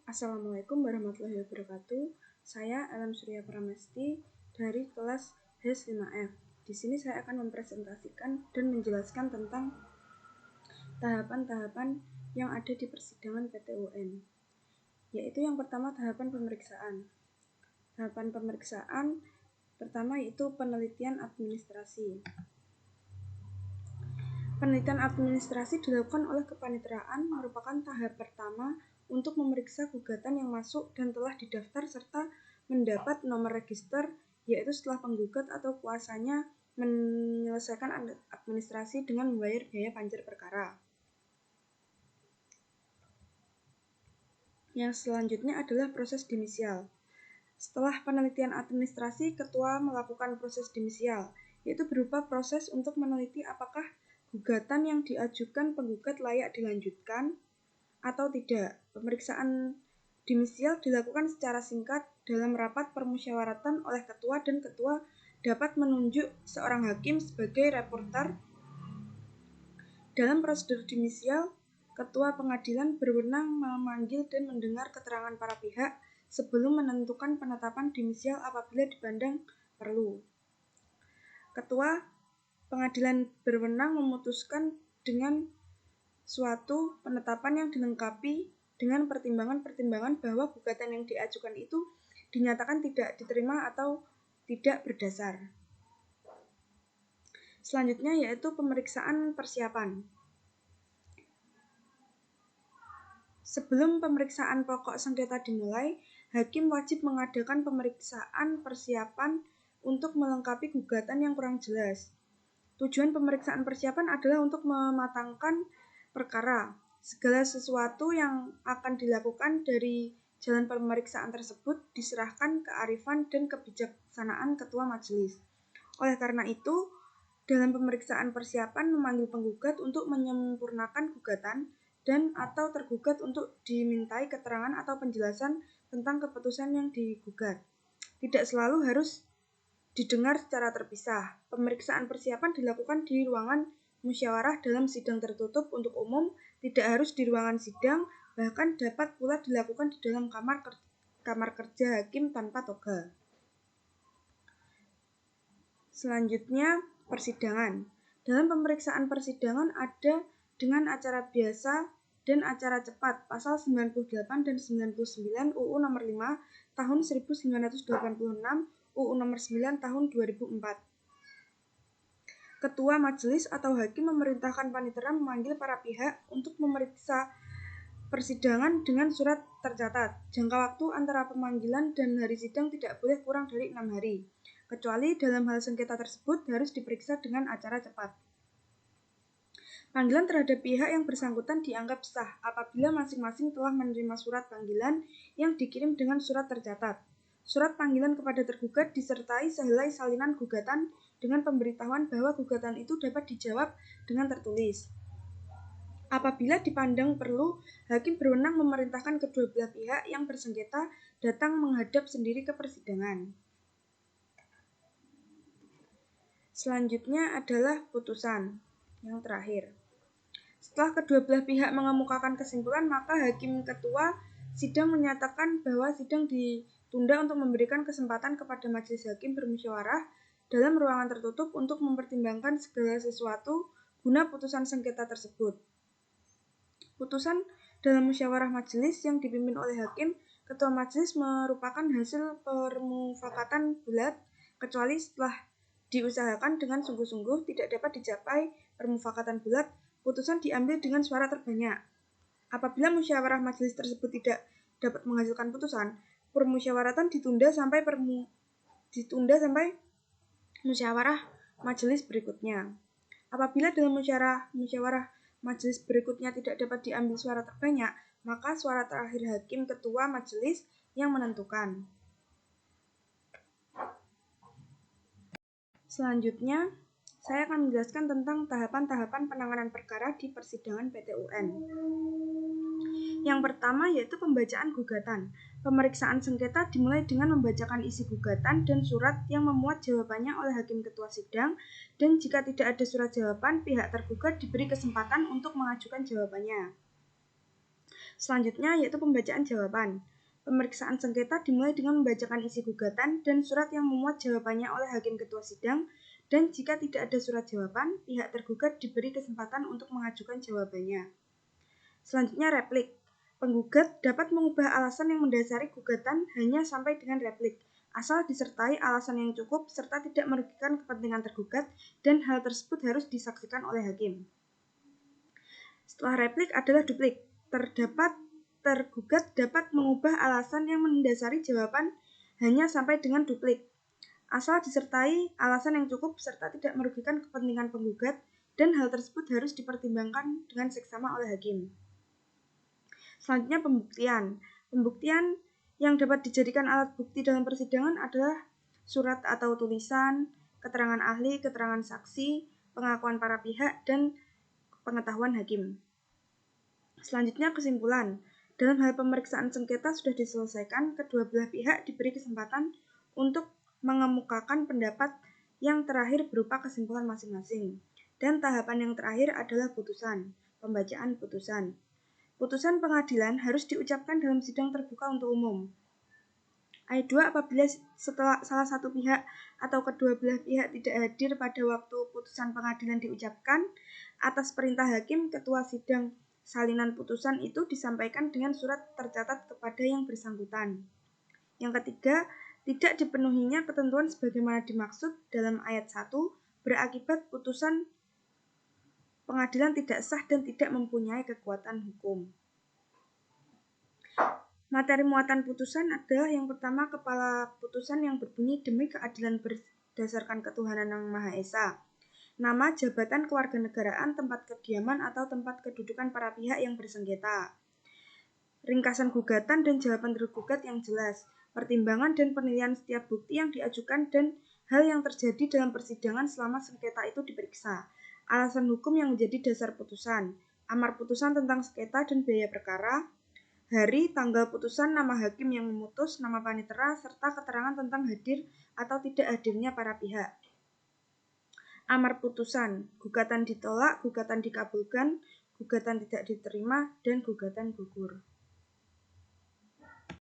Assalamualaikum warahmatullahi wabarakatuh. Saya Alam Surya Pramesti dari kelas HES 5F. Di sini saya akan mempresentasikan dan menjelaskan tentang tahapan-tahapan yang ada di persidangan PTUN. Yaitu yang pertama tahapan pemeriksaan. Tahapan pemeriksaan pertama yaitu penelitian administrasi. Penelitian administrasi dilakukan oleh kepaniteraan merupakan tahap pertama untuk memeriksa gugatan yang masuk dan telah didaftar serta mendapat nomor register, yaitu setelah penggugat atau kuasanya menyelesaikan administrasi dengan membayar biaya panjer perkara. Yang selanjutnya adalah proses dimisial. Setelah penelitian administrasi, ketua melakukan proses dimisial, yaitu berupa proses untuk meneliti apakah gugatan yang diajukan penggugat layak dilanjutkan atau tidak. Pemeriksaan dimisial dilakukan secara singkat dalam rapat permusyawaratan oleh ketua, dan ketua dapat menunjuk seorang hakim sebagai reporter. Dalam prosedur dimisial, ketua pengadilan berwenang memanggil dan mendengar keterangan para pihak sebelum menentukan penetapan dimisial apabila dipandang perlu. Ketua pengadilan berwenang memutuskan dengan suatu penetapan yang dilengkapi dengan pertimbangan-pertimbangan bahwa gugatan yang diajukan itu dinyatakan tidak diterima atau tidak berdasar. Selanjutnya yaitu pemeriksaan persiapan. Sebelum pemeriksaan pokok sengketa dimulai, hakim wajib mengadakan pemeriksaan persiapan untuk melengkapi gugatan yang kurang jelas. Tujuan pemeriksaan persiapan adalah untuk mematangkan perkara. Segala sesuatu yang akan dilakukan dari jalan pemeriksaan tersebut diserahkan kearifan dan kebijaksanaan ketua majelis. Oleh karena itu, dalam pemeriksaan persiapan memanggil penggugat untuk menyempurnakan gugatan dan atau tergugat untuk dimintai keterangan atau penjelasan tentang keputusan yang digugat. Tidak selalu harus didengar secara terpisah. Pemeriksaan persiapan dilakukan di ruangan musyawarah dalam sidang tertutup untuk umum, tidak harus di ruangan sidang, bahkan dapat pula dilakukan di dalam kamar kerja hakim tanpa toga. Selanjutnya, persidangan. Dalam pemeriksaan persidangan ada dengan acara biasa dan acara cepat, pasal 98 dan 99 UU nomor 5 tahun 1986, UU nomor 9 tahun 2004. Ketua majelis atau hakim memerintahkan panitera memanggil para pihak untuk memeriksa persidangan dengan surat tercatat. Jangka waktu antara pemanggilan dan hari sidang tidak boleh kurang dari 6 hari, kecuali dalam hal sengketa tersebut harus diperiksa dengan acara cepat. Panggilan terhadap pihak yang bersangkutan dianggap sah apabila masing-masing telah menerima surat panggilan yang dikirim dengan surat tercatat. Surat panggilan kepada tergugat disertai sehelai salinan gugatan dengan pemberitahuan bahwa gugatan itu dapat dijawab dengan tertulis. Apabila dipandang perlu, hakim berwenang memerintahkan kedua belah pihak yang bersengketa datang menghadap sendiri ke persidangan. Selanjutnya adalah putusan yang terakhir. Setelah kedua belah pihak mengemukakan kesimpulan, maka hakim ketua sidang menyatakan bahwa sidang ditunda untuk memberikan kesempatan kepada majelis hakim bermusyawarah dalam ruangan tertutup untuk mempertimbangkan segala sesuatu guna putusan sengketa tersebut. Putusan dalam musyawarah majelis yang dipimpin oleh hakim ketua majelis merupakan hasil permufakatan bulat, kecuali setelah diusahakan dengan sungguh-sungguh tidak dapat dicapai permufakatan bulat, putusan diambil dengan suara terbanyak. Apabila musyawarah majelis tersebut tidak dapat menghasilkan putusan, permusyawaratan ditunda sampai musyawarah majelis berikutnya. Apabila dalam musyawarah majelis berikutnya tidak dapat diambil suara terbanyak, maka suara terakhir hakim ketua majelis yang menentukan. Selanjutnya, saya akan menjelaskan tentang tahapan-tahapan penanganan perkara di persidangan PTUN. Yang pertama yaitu pembacaan gugatan. Pemeriksaan sengketa dimulai dengan membacakan isi gugatan dan surat yang memuat jawabannya oleh hakim ketua sidang, dan jika tidak ada surat jawaban, pihak tergugat diberi kesempatan untuk mengajukan jawabannya. Selanjutnya yaitu pembacaan jawaban. Pemeriksaan sengketa dimulai dengan membacakan isi gugatan dan surat yang memuat jawabannya oleh hakim ketua sidang, dan jika tidak ada surat jawaban, pihak tergugat diberi kesempatan untuk mengajukan jawabannya. Selanjutnya replik. Penggugat dapat mengubah alasan yang mendasari gugatan hanya sampai dengan replik, asal disertai alasan yang cukup serta tidak merugikan kepentingan tergugat, dan hal tersebut harus disaksikan oleh hakim. Setelah replik adalah duplik. Tergugat dapat mengubah alasan yang mendasari jawaban hanya sampai dengan duplik, asal disertai alasan yang cukup serta tidak merugikan kepentingan penggugat, dan hal tersebut harus dipertimbangkan dengan seksama oleh hakim. Selanjutnya pembuktian. Pembuktian yang dapat dijadikan alat bukti dalam persidangan adalah surat atau tulisan, keterangan ahli, keterangan saksi, pengakuan para pihak, dan pengetahuan hakim. Selanjutnya kesimpulan. Dalam hal pemeriksaan sengketa sudah diselesaikan, kedua belah pihak diberi kesempatan untuk mengemukakan pendapat yang terakhir berupa kesimpulan masing-masing. Dan tahapan yang terakhir adalah putusan, pembacaan putusan. Putusan pengadilan harus diucapkan dalam sidang terbuka untuk umum. Ayat 2, apabila setelah salah satu pihak atau kedua belah pihak tidak hadir pada waktu putusan pengadilan diucapkan, atas perintah hakim, ketua sidang salinan putusan itu disampaikan dengan surat tercatat kepada yang bersangkutan. Yang ketiga, tidak dipenuhinya ketentuan sebagaimana dimaksud dalam ayat 1 berakibat putusan pengadilan tidak sah dan tidak mempunyai kekuatan hukum. Materi muatan putusan adalah yang pertama, kepala putusan yang berbunyi demi keadilan berdasarkan ketuhanan yang Maha Esa. Nama, jabatan, kewarganegaraan, tempat kediaman atau tempat kedudukan para pihak yang bersengketa. Ringkasan gugatan dan jawaban tergugat yang jelas. Pertimbangan dan penilaian setiap bukti yang diajukan dan hal yang terjadi dalam persidangan selama sengketa itu diperiksa. Alasan hukum yang menjadi dasar putusan. Amar putusan tentang sengketa dan biaya perkara. Hari, tanggal putusan, nama hakim yang memutus, nama panitera, serta keterangan tentang hadir atau tidak hadirnya para pihak. Amar putusan, gugatan ditolak, gugatan dikabulkan, gugatan tidak diterima, dan gugatan gugur.